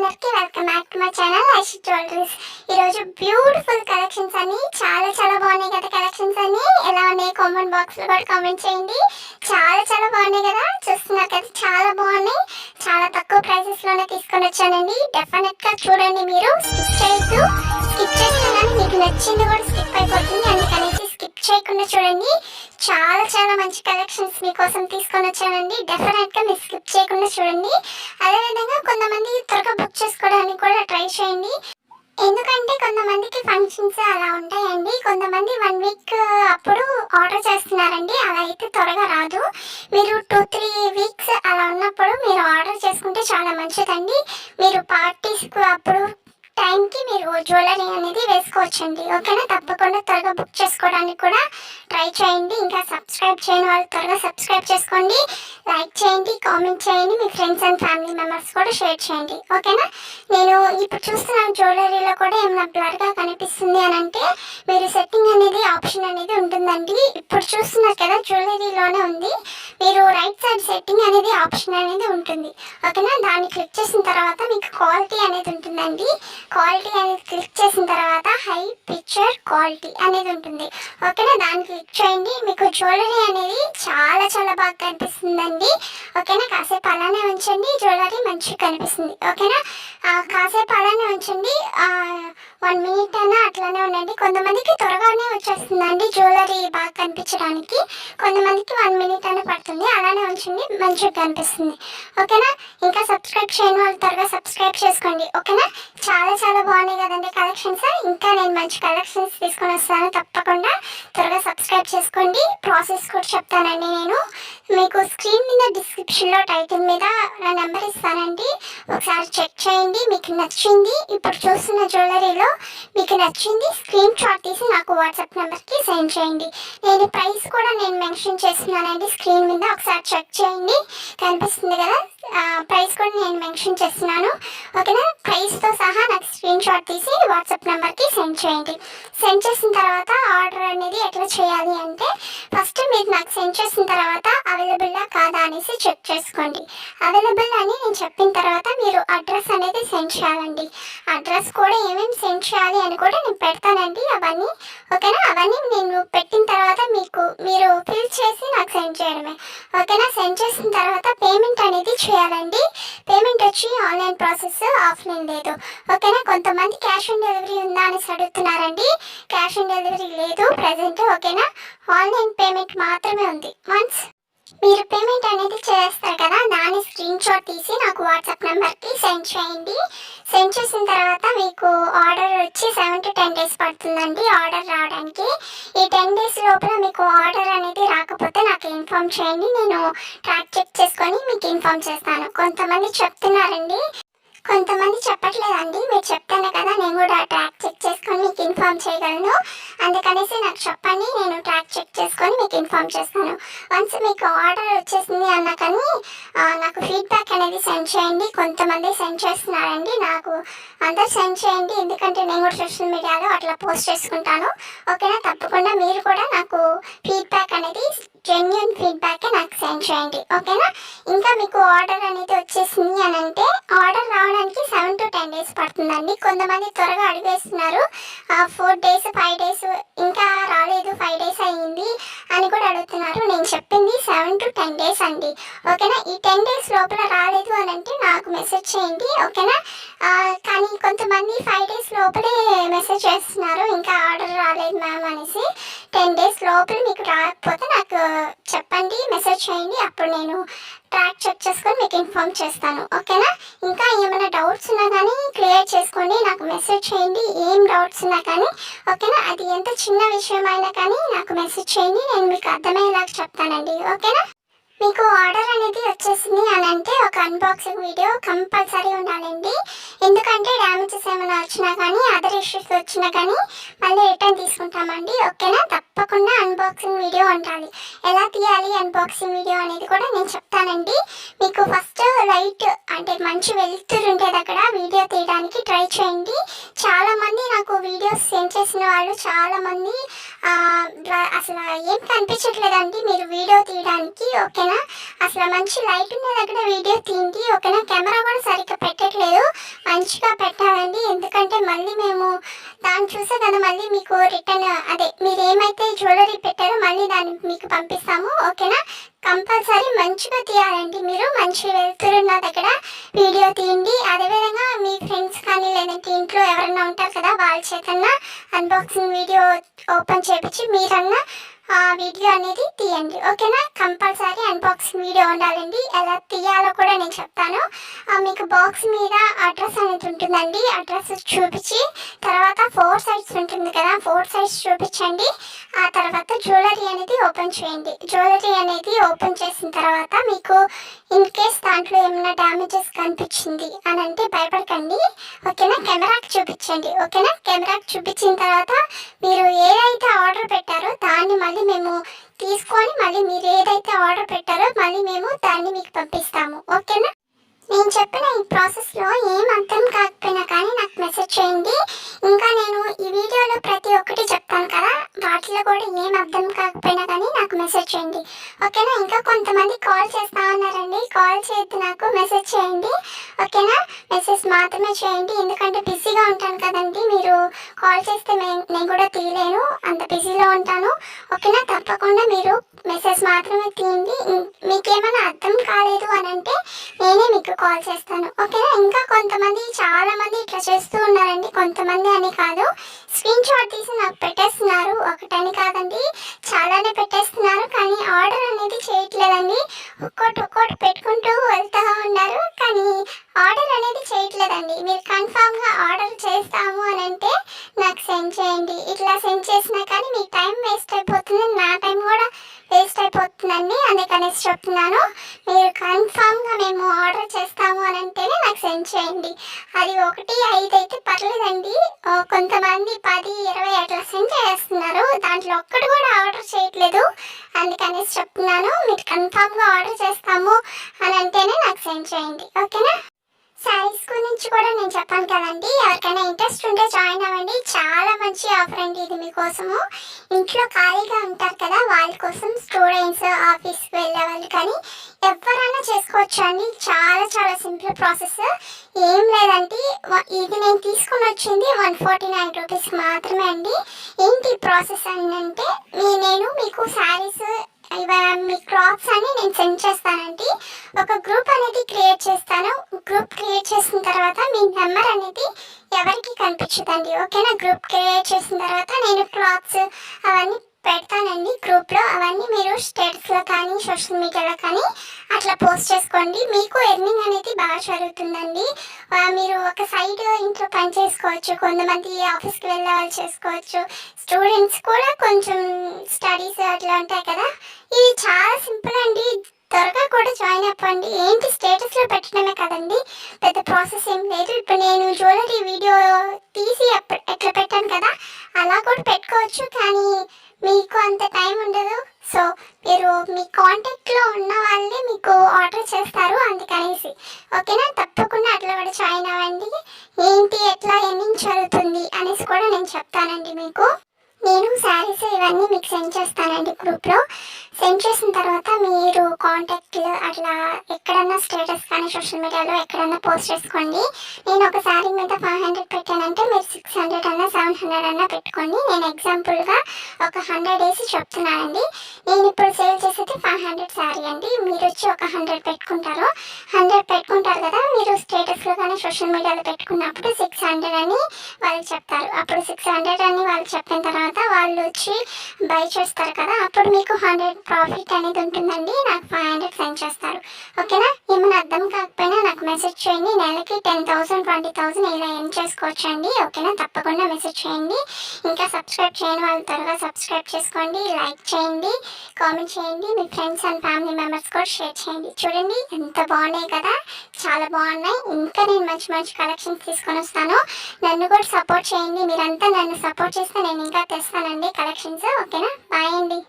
అందరికీ welcome back to my channel Aishi jewelleries. ఈరోజు beautiful collections అన్ని చాలా బాగున్నాయి కదా. కలెక్షన్స్ అన్ని ఎలా ఉన్నాయి కామెంట్ బాక్స్ లో కూడా కామెంట్ చేయండి. చాలా బాగున్నాయి కదా, చూస్తున్నారు కదా, చాలా బాగున్నాయి. చాలా తక్కువ ప్రైసెస్ లోనే తీసుకొని వచ్చానండి. డెఫినెట్ గా చూడండి, మీరు స్కిప్ చేయొద్దు. స్కిప్ చేస్తే కానీ మీకు నచ్చింది కూడా స్కిప్ అయిపోతుంది, అందుకనేసి స్కిప్ చేయకుండా చూడండి. చాలా మంచి కలెక్షన్స్ మీకోసం తీసుకొని వచ్చానండి. డెఫినెట్ గా మీరు స్కిప్ చేయకుండా చూడండి. అదేవిధంగా కొంతమంది త్వరగా బుక్ చేసుకోవడానికి కూడా ట్రై చేయండి. ఎందుకంటే కొంతమందికి ఫంక్షన్స్ అలా ఉంటాయండి. కొంతమంది 1 వీక్ అప్పుడు ఆర్డర్ చేస్తున్నారండి. అలా అయితే త్వరగా రాదు. మీరు 2-3 వీక్స్ అలా ఉన్నప్పుడు మీరు ఆర్డర్ చేసుకుంటే చాలా మంచిదండి. మీరు పార్టీస్కు అప్పుడు టైంకి మీరు జ్యువెలరీ అనేది వేసుకోవచ్చండి. ఓకేనా, తప్పకుండా త్వరగా బుక్ చేసుకోవడానికి కూడా ట్రై చేయండి. ఇంకా సబ్స్క్రైబ్ చేయని వాళ్ళు త్వరగా సబ్స్క్రైబ్ చేసుకోండి, లైక్ చేయండి, కామెంట్ చేయండి, మీ ఫ్రెండ్స్ అండ్ ఫ్యామిలీ మెంబర్స్ కూడా షేర్ చేయండి. ఓకేనా, నేను ఇప్పుడు చూస్తున్న జ్యువెలరీలో కూడా ఏమైనా బ్లర్గా కనిపిస్తుంది అని అంటే మీరు సెట్టింగ్ అనేది ఆప్షన్ అనేది ఉంటుందండి. ఇప్పుడు చూస్తున్నారు కదా, జ్యువెలరీలోనే ఉంది. మీరు రైట్ సైడ్ సెట్టింగ్ అనేది ఆప్షన్ అనేది ఉంటుంది. ఓకేనా, దాన్ని క్లిక్ చేసిన తర్వాత మీకు క్వాలిటీ అనేది ఉంటుందండి. క్వాలిటీ అనేది క్లిక్ చేసిన తర్వాత హై పిక్చర్ క్వాలిటీ అనేది ఉంటుంది. ఓకేనా, దాన్ని క్లిక్ చేయండి. మీకు జ్యువెలరీ అనేది చాలా బాగా కనిపిస్తుందండి. ఓకేనా, కాసేపు అలానే ఉంచండి, జ్యువెలరీ మంచిగా కనిపిస్తుంది. ఓకేనా, కాసేపు అలానే ఉంచండి, 1 మినిట్ అయినా అట్లానే ఉండండి. కొంతమందికి త్వరగానే వచ్చేస్తుందండి జ్యువెలరీ బాగా కనిపించడానికి, కొంతమందికి 1 మినిట్ అయినా పడుతుంది. అలానే ఉంచండి, మంచిగా కనిపిస్తుంది. ఓకేనా, ఇంకా సబ్స్క్రైబ్ చేయని వాళ్ళు త్వరగా సబ్స్క్రైబ్ చేసుకోండి. ఓకేనా, చాలా బాగున్నాయి కదండి కలెక్షన్స్. ఇంకా నేను మంచి కలెక్షన్స్ తీసుకొని వస్తాను, తప్పకుండా త్వరగా సబ్స్క్రైబ్ చేసుకోండి. ప్రాసెస్ కూడా చెప్తానండి. నేను మీకు స్క్రీన్ మీద డిస్క్రిప్షన్లో టైటిల్ మీద నా నెంబర్ ఇస్తానండి, ఒకసారి చెక్ చేయండి. మీకు నచ్చింది, ఇప్పుడు చూస్తున్న జ్యువెలరీలో మీకు నచ్చింది స్క్రీన్ షాట్ తీసి నాకు వాట్సాప్ నెంబర్కి సెండ్ చేయండి. నేను ప్రైస్ కూడా నేను మెన్షన్ చేస్తున్నానండి స్క్రీన్ మీద, ఒకసారి చెక్ చేయండి, కనిపిస్తుంది కదా. ప్రైస్ కూడా నేను మెన్షన్ చేస్తున్నాను. ఓకేనా, ప్రైస్తో సహా నాకు స్క్రీన్ షాట్ తీసి వాట్సాప్ నెంబర్కి సెండ్ చేయండి. సెండ్ చేసిన తర్వాత ఆర్డర్ అనేది ఎట్లా చేయాలి అంటే, ఫస్ట్ మీరు నాకు సెండ్ చేసిన తర్వాత అవైలబుల్లా కాదా అనేసి చెక్ చేసుకోండి. అవైలబుల్ అని నేను చెప్పిన తర్వాత మీరు అడ్రస్ అనేది సెండ్ చేయాలండి. అడ్రస్ కూడా ఏమేమి సెండ్ చేయాలి అని కూడా నేను పెడతానండి అవన్నీ. ఓకేనా, అవన్నీ నేను పెట్టిన తర్వాత మీరు ఫిల్ చేసి నాకు సెండ్ చేయడమే. ఓకేనా, సెండ్ చేసిన తర్వాత పేమెంట్ అనేది చేయాలండి. పేమెంట్ వచ్చి ఆన్లైన్ ప్రాసెస్, ఆఫ్లైన్ లేదు. ఓకేనా, కొంతమంది క్యాష్ ఆన్ డెలివరీ ఉందా అనేసి అడుగుతున్నారండి. క్యాష్ ఆన్ డెలివరీ లేదు ప్రజెంట్. ఓకేనా, ఆన్లైన్ పేమెంట్ మాత్రమే ఉంది. వన్స్ మీరు పేమెంట్ అనేది చేస్తారు కదా, దాని స్క్రీన్ షాట్ తీసి నాకు వాట్సాప్ నెంబర్కి సెండ్ చేయండి. సెండ్ చేసిన తర్వాత మీకు ఆర్డర్ వచ్చి 7 to 10 days పడుతుందండి ఆర్డర్ రావడానికి. ఈ 10 days లోపల మీకు ఆర్డర్ అనేది రాకపోతే నాకు ఇన్ఫామ్ చేయండి, నేను ట్రాక్ చెక్ చేసుకొని మీకు ఇన్ఫామ్ చేస్తాను. కొంతమంది చెప్తున్నారండి, కొంతమంది చెప్పట్లేదండి. మీరు చెప్తానే కదా నేను కూడా ట్రాక్ చెక్ చేసుకొని మీకు ఇన్ఫామ్ చేయగలను. అందుకనేసి నాకు చెప్పండి, నేను ట్రాక్ చెక్ చేసుకొని మీకు ఇన్ఫామ్ చేస్తాను. వన్స్ మీకు ఆర్డర్ వచ్చేసింది అన్నా కానీ నాకు ఫీడ్బ్యాక్ అనేది సెండ్ చేయండి. కొంతమంది సెండ్ చేస్తున్నారండి, నాకు అందరు సెండ్ చేయండి, ఎందుకంటే నేను కూడా సోషల్ మీడియాలో అట్లా పోస్ట్ చేసుకుంటాను. ఓకేనా, తప్పకుండా మీరు కూడా నాకు ఫీడ్బ్యాక్ అనేది జెన్యూన్ ఫీడ్బ్యాక్ నాకు సెండ్ చేయండి. ఓకేనా, ఇంకా మీకు ఆర్డర్ అనేది వచ్చేసింది అని అంటే ఆర్డర్ రావడానికి 7 to 10 days పడుతుందండి. కొంతమంది త్వరగా అడిగేస్తున్నారు, 4 days 5 days ఇంకా రాలేదు, 5 days అయ్యింది అని కూడా అడుగుతున్నారు. నేను చెప్పింది 7 to 10 days అండి. ఓకేనా, ఈ 10 days లోపల రాలేదు అని అంటే నాకు మెసేజ్ చేయండి. ఓకేనా, కానీ కొంతమంది 5 days లోపలే మెసేజ్ చేస్తున్నారు, ఇంకా ఆర్డర్ రాలేదు మ్యామ్ అనేసి. 10 days లోపల మీకు రాకపోతే నాకు చెప్పండి, మెసేజ్ చేయండి, అప్పుడు నేను ట్రాక్ చెక్ చేసుకొని మీకు ఇన్ఫామ్ చేస్తాను. ఓకేనా, ఇంకా ఏమైనా డౌట్స్ ఉన్నా కానీ క్లియర్ చేసుకోండి, నాకు మెసేజ్ చేయండి. ఏం డౌట్స్ ఉన్నా కానీ ఓకేనా, అది ఎంత చిన్న విషయం అయినా కానీ నాకు మెసేజ్ చేయండి, నేను మీకు అర్థమయ్యేలాగా చెప్తానండి. ఓకేనా, మీకు ఆర్డర్ అనేది వచ్చేసింది అని అంటే ఒక అన్బాక్సింగ్ వీడియో కంపల్సరీ ఉండాలండి. ఎందుకంటే డ్యామేజెస్ ఏమైనా వచ్చినా కానీ అదర్ ఇష్యూస్ వచ్చినా కానీ మళ్ళీ రిటర్న్ తీసుకుంటామండి. ఓకేనా, తప్పకుండా అన్బాక్సింగ్ వీడియో ఉండాలి. ఎలా తీయాలి అన్బాక్సింగ్ వీడియో అనేది కూడా నేను చెప్తానండి. మీకు ఫస్ట్ లైట్ అంటే మంచి వెలుతురు ఉండేది అక్కడ వీడియో తీయడానికి ట్రై చేయండి. చాలామంది నాకు వీడియోస్ సెండ్ చేసిన వాళ్ళు చాలామంది అసలు ఏం కనిపించట్లేదండి మీరు వీడియో తీయడానికి. ఓకేనా, అసలు మంచి లైట్ ఉన్న దగ్గర వీడియో తీయండి. ఓకేనా, కెమెరా కూడా సరిగ్గా పెట్టట్లేదు, మంచి మంచిగా పెట్టాలండి. ఎందుకంటే మళ్ళీ మేము దాన్ని చూసే కదా మళ్ళీ మీకు రిటర్న్ అదే మీరు ఏమైతే జ్యువెలరీ పెట్టారో మళ్ళీ దాన్ని మీకు పంపిస్తాము. ఓకేనా? కంపల్సరీ మంచిగా తీయాలండి. మీరు మంచి వెళ్తురున్న దగ్గర వీడియో తీయండి. అదేవిధంగా మీ ఫ్రెండ్స్ కానీ లేదంటే ఇంట్లో ఎవరైనా ఉంటారు కదా వాళ్ళ చేతన్నా అన్బాక్సింగ్ వీడియో ఓపెన్ చేపించి మీరన్నా ఆ వీడియో అనేది తీయండి. ఓకేనా? కంపల్సరీ అన్బాక్సింగ్ వీడియో ఉండాలండి. ఎలా తీయాలో కూడా నేను చెప్తాను. మీకు బాక్స్ మీద అడ్రస్ అనేది ఉంటుందండి. అడ్రస్ చూపించి తర్వాత 4 సైడ్స్ ఉంటుంది కదా 4 సైడ్స్ చూపించండి. ఆ తర్వాత జ్యువెలరీ అనేది ఓపెన్ చేయండి. జ్యువెలరీ అనేది ఓపెన్ చేసిన తర్వాత మీకు ఇన్ కేస్ దాంట్లో ఏమైనా డ్యామేజెస్ కనిపించింది అని అంటే భయపడకండి. ఓకేనా? కెమెరాకి చూపించండి. ఓకేనా? కెమెరాకి చూపించిన తర్వాత మీరు ఏదైతే ఆర్డర్ పెట్టారో దాన్ని మళ్ళీ మేము తీసుకొని మళ్ళీ మీరు ఏదైతే ఆర్డర్ పెట్టారో మళ్ళీ మేము దాన్ని మీకు పంపిస్తాము. ఓకేనా? నేను చెప్పిన ఈ ప్రాసెస్లో ఏం అర్థం కాకపోయినా కానీ నాకు మెసేజ్ చేయండి. ఇంకా నేను ఈ వీడియోలో ప్రతి ఒక్కటి చెప్తాను కదా వాటిలో కూడా ఏం అర్థం కాకపోయినా కానీ నాకు మెసేజ్ చేయండి. ఓకేనా? ఇంకా కొంతమంది కాల్ చేస్తా ఉన్నారండి. కాల్ చేయొద్దు, నాకు మెసేజ్ చేయండి. ఓకేనా? మెసేజ్ మాత్రమే చేయండి. ఎందుకంటే బిజీగా ఉంటాను కదండి. మీరు కాల్ చేస్తే నేను కూడా తీయలేను, అంత బిజీలో ఉంటాను. ఓకేనా? తప్పకుండా మీరు మెసేజ్ మాత్రమే తీయండి. మీకేమైనా అర్థం కాలేదు అని అంటే నేనే మీకు కాల్ చేస్తాను. ఓకేనా? ఇంకా కొంతమంది చాలా మంది ఇట్లా చేస్తూ ఉన్నారండి. కొంతమంది అని కాదు, స్క్రీన్ షాట్ తీసి నాకు పెట్టేస్తున్నారు. ఒకటని కాదండి, చాలానే పెట్టేస్తున్నారు. కానీ ఆర్డర్ అనేది చేయట్లేదండి. ఒక్కోటి పెట్టుకుంటూ వెళ్తూ ఉన్నారు. కానీ ఆర్డర్ అనేది చేయట్లేదండి. మీరు కన్ఫామ్గా ఆర్డర్ చేస్తాము అని అంటే నాకు సెండ్ చేయండి. ఇట్లా సెండ్ చేసినా కానీ మీ టైం వేస్ట్ అయిపోతుంది, నా టైం కూడా వేస్ట్ అయిపోతుందండి. అందుకనేసి చెప్తున్నాను. మీరు కన్ఫామ్గా మేము ఆర్డర్ చేస్తాము అని అంటేనే నాకు సెండ్ చేయండి. అది 1, 5 అయితే పర్లేదండి. కొంతమంది 10, 20 అట్లా సెండ్ చేస్తున్నారు. దాంట్లో ఒక్కటి కూడా ఆర్డర్ చేయట్లేదు. అందుకనేసి చెప్తున్నాను. మీరు కన్ఫామ్గా ఆర్డర్ చేస్తాము అని అంటేనే నాకు సెండ్ చేయండి. ఓకేనా? శారీస్ గురించి కూడా నేను చెప్పాను కదండి. ఎవరికైనా ఇంట్రెస్ట్ ఉంటే జాయిన్ అవ్వండి. చాలా మంచి ఆఫర్ అండి ఇది మీకోసము. ఇంట్లో ఖాళీగా ఉంటారు కదా వాళ్ళ కోసం, స్టూడెంట్స్, ఆఫీస్కి వెళ్ళే వాళ్ళు కానీ ఎవరైనా చేసుకోవచ్చు అండి. చాలా చాలా సింపుల్ ప్రాసెస్. ఏం లేదండి, ఇది నేను తీసుకుని వచ్చింది 149 రూపీస్ మాత్రమే అండి. ఏంటి ప్రాసెస్ అని అంటే నేను మీకు శారీస్ మీ క్లాత్స్ అని నేను సెండ్ చేస్తానండి. ఒక గ్రూప్ అనేది క్రియేట్ చేస్తాను. గ్రూప్ క్రియేట్ చేసిన తర్వాత మీ నెంబర్ అనేది ఎవరికి కనిపించదండి. ఓకేనా? గ్రూప్ క్రియేట్ చేసిన తర్వాత నేను క్లాత్స్ అవన్నీ పెడతానండి గ్రూప్లో. అవన్నీ మీరు స్టేటస్లో కానీ సోషల్ మీడియాలో కానీ అట్లా పోస్ట్ చేసుకోండి. మీకు ఎర్నింగ్ అనేది బాగా జరుగుతుందండి. మీరు ఒక సైడ్ ఇంట్లో పని చేసుకోవచ్చు, కొంతమంది ఆఫీస్కి వెళ్ళే వాళ్ళు చేసుకోవచ్చు, స్టూడెంట్స్ కూడా కొంచెం స్టడీస్ అట్లా ఉంటాయి కదా. ఇది చాలా సింపుల్ అండి. త్వరగా కూడా జాయిన్ అవ్వండి. ఏంటి స్టేటస్లో పెట్టడమే కదండి, పెద్ద ప్రాసెస్ ఏం లేదు. ఇప్పుడు నేను జ్యువెలరీ వీడియో తీసి ఎట్లా పెట్టాను కదా అలా కూడా పెట్టుకోవచ్చు. కానీ మీకు అంత టైం ఉండదు. సో మీరు మీ కాంటాక్ట్లో ఉన్న వాళ్ళే మీకు ఆర్డర్ చేస్తారు, అందుకనేసి. ఓకేనా? తప్పకుండా అట్లా కూడా జాయిన్ అవ్వండి. ఏంటి ఎట్లా ఎర్నింగ్ జరుగుతుంది అనేసి కూడా నేను చెప్తానండి మీకు. నేను శారీస్ ఇవన్నీ మీకు సెండ్ చేస్తానండి గ్రూప్లో. సెండ్ చేసిన తర్వాత మీరు కాంటాక్ట్లు అట్లా ఎక్కడన్నా స్టేటస్ కానీ సోషల్ మీడియాలో ఎక్కడన్నా పోస్ట్ చేసుకోండి. నేను ఒక శారీ మీద 500 పెట్టానంటే మీరు 600 అన్నా 700 అన్నా పెట్టుకోండి. నేను ఎగ్జాంపుల్గా ఒక 100 వేసి చెప్తున్నానండి. నేను ఇప్పుడు సేల్ చేసేది 500 శారీ అండి. మీరు వచ్చి ఒక 100 పెట్టుకుంటారు. 100 పెట్టుకుంటారు కదా, మీరు స్టేటస్లో కానీ సోషల్ మీడియాలో పెట్టుకున్నప్పుడు 600 అని వాళ్ళు చెప్తారు. అప్పుడు 600 అని వాళ్ళు చెప్పిన తర్వాత వాళ్ళు వచ్చి బై చేస్తారు కదా, అప్పుడు మీకు 100 ప్రాఫిట్ అనేది ఉంటుందండి. నాకు 500 సెండ్ చేస్తారు. ఓకేనా? ఏమైనా అర్థం కాకపోయినా నాకు మెసేజ్ చేయండి. నెలకి 10,000 20,000 ఇలా ఎర్న్ చేసుకోవచ్చు అండి. ఓకేనా? తప్పకుండా మెసేజ్ చేయండి. ఇంకా సబ్స్క్రైబ్ చేయని వాళ్ళు త్వరగా సబ్స్క్రైబ్ చేసుకోండి, లైక్ చేయండి, కామెంట్ చేయండి, మీ ఫ్రెండ్స్ అండ్ ఫ్యామిలీ మెంబర్స్ కూడా షేర్ చేయండి. చూడండి ఎంత బాగున్నాయి కదా, చాలా బాగున్నాయి. ఇంకా నేను మంచి మంచి కలెక్షన్స్ తీసుకొని వస్తాను. నన్ను కూడా సపోర్ట్ చేయండి. మీరంతా నన్ను సపోర్ట్ చేస్తే నేను ఇంకా తెస్తానండి కలెక్షన్స్. ఓకేనా? బాయ్ అండి.